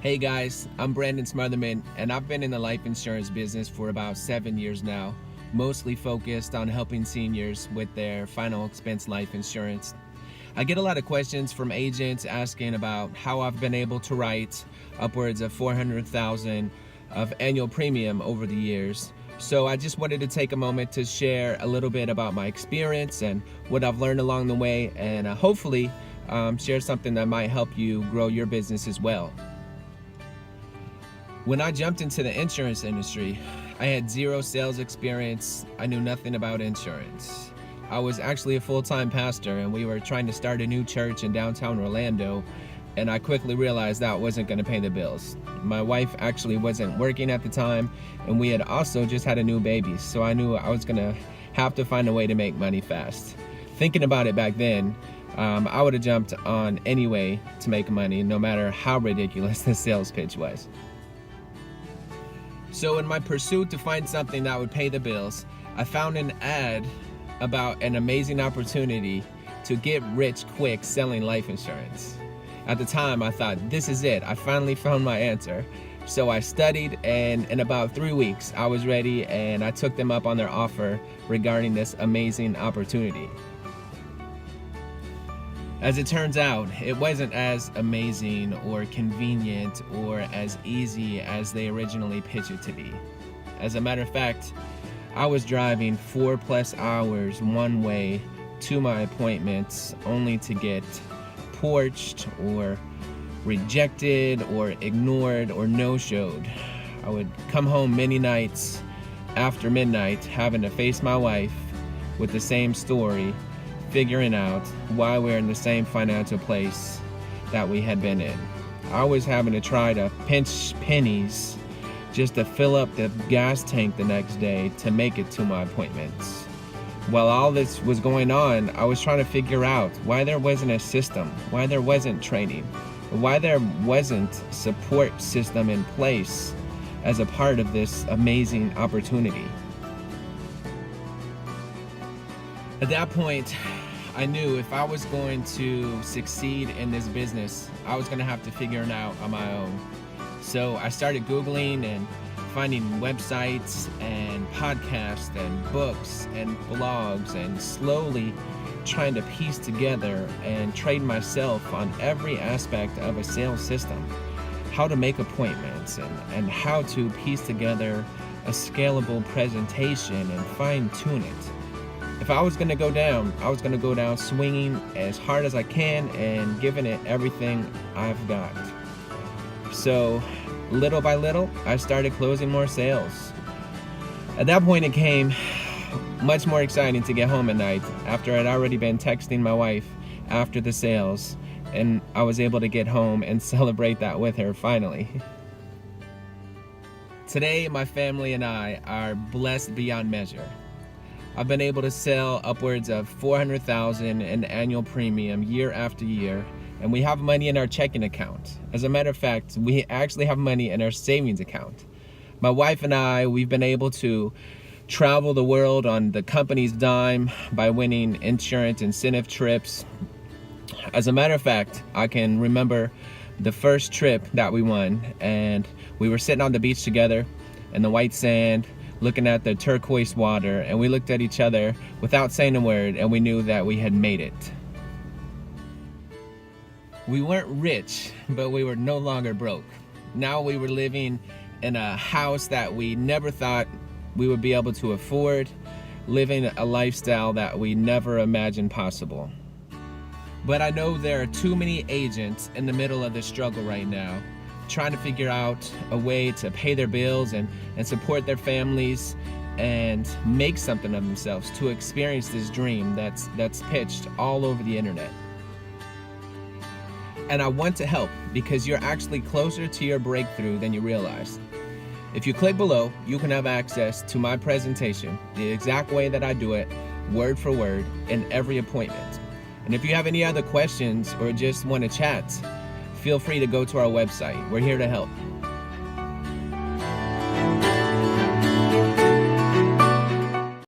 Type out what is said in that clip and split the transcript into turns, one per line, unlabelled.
Hey guys, I'm Brandon Smotherman, and I've been in the life insurance business for about 7 years now, mostly focused on helping seniors with their final expense life insurance. I get a lot of questions from agents asking about how I've been able to write upwards of $400,000 of annual premium over the years. So I just wanted to take a moment to share a little bit about my experience and what I've learned along the way, and hopefully share something that might help you grow your business as well. When I jumped into the insurance industry, I had zero sales experience. I knew nothing about insurance. I was actually a full-time pastor, and we were trying to start a new church in downtown Orlando, and I quickly realized that wasn't going to pay the bills. My wife actually wasn't working at the time, and we had also just had a new baby, so I knew I was going to have to find a way to make money fast. Thinking about it back then, I would have jumped on any way to make money, no matter how ridiculous the sales pitch was. So in my pursuit to find something that would pay the bills, I found an ad about an amazing opportunity to get rich quick selling life insurance. At the time, I thought, this is it. I finally found my answer. So I studied, and in about 3 weeks, I was ready, and I took them up on their offer regarding this amazing opportunity. As it turns out, it wasn't as amazing or convenient or as easy as they originally pitched it to be. As a matter of fact, I was driving 4+ hours one way to my appointments only to get porched or rejected or ignored or no-showed. I would come home many nights after midnight having to face my wife with the same story, figuring out why we're in the same financial place that we had been in. I was having to try to pinch pennies just to fill up the gas tank the next day to make it to my appointments. While all this was going on, I was trying to figure out why there wasn't a system, why there wasn't training, why there wasn't support system in place as a part of this amazing opportunity. At that point, I knew if I was going to succeed in this business, I was going to have to figure it out on my own. So I started Googling and finding websites and podcasts and books and blogs, and slowly trying to piece together and train myself on every aspect of a sales system, how to make appointments and how to piece together a scalable presentation and fine-tune it. If I was going to go down, I was going to go down swinging as hard as I can and giving it everything I've got. So little by little, I started closing more sales. At that point, it became much more exciting to get home at night after I'd already been texting my wife after the sales, and I was able to get home and celebrate that with her finally. Today, my family and I are blessed beyond measure. I've been able to sell upwards of $400,000 in annual premium year after year, and we have money in our checking account. As a matter of fact, we actually have money in our savings account. My wife and I, we've been able to travel the world on the company's dime by winning insurance incentive trips. As a matter of fact, I can remember the first trip that we won, and we were sitting on the beach together in the white sand, looking at the turquoise water, and we looked at each other without saying a word, and we knew that we had made it. We weren't rich, but we were no longer broke. Now we were living in a house that we never thought we would be able to afford, living a lifestyle that we never imagined possible. But I know there are too many agents in the middle of the struggle right now, trying to figure out a way to pay their bills and support their families and make something of themselves to experience this dream that's pitched all over the internet. And I want to help because you're actually closer to your breakthrough than you realize. If you click below, you can have access to my presentation, the exact way that I do it, word for word, in every appointment. And if you have any other questions or just want to chat, feel free to go to our website. We're here to help.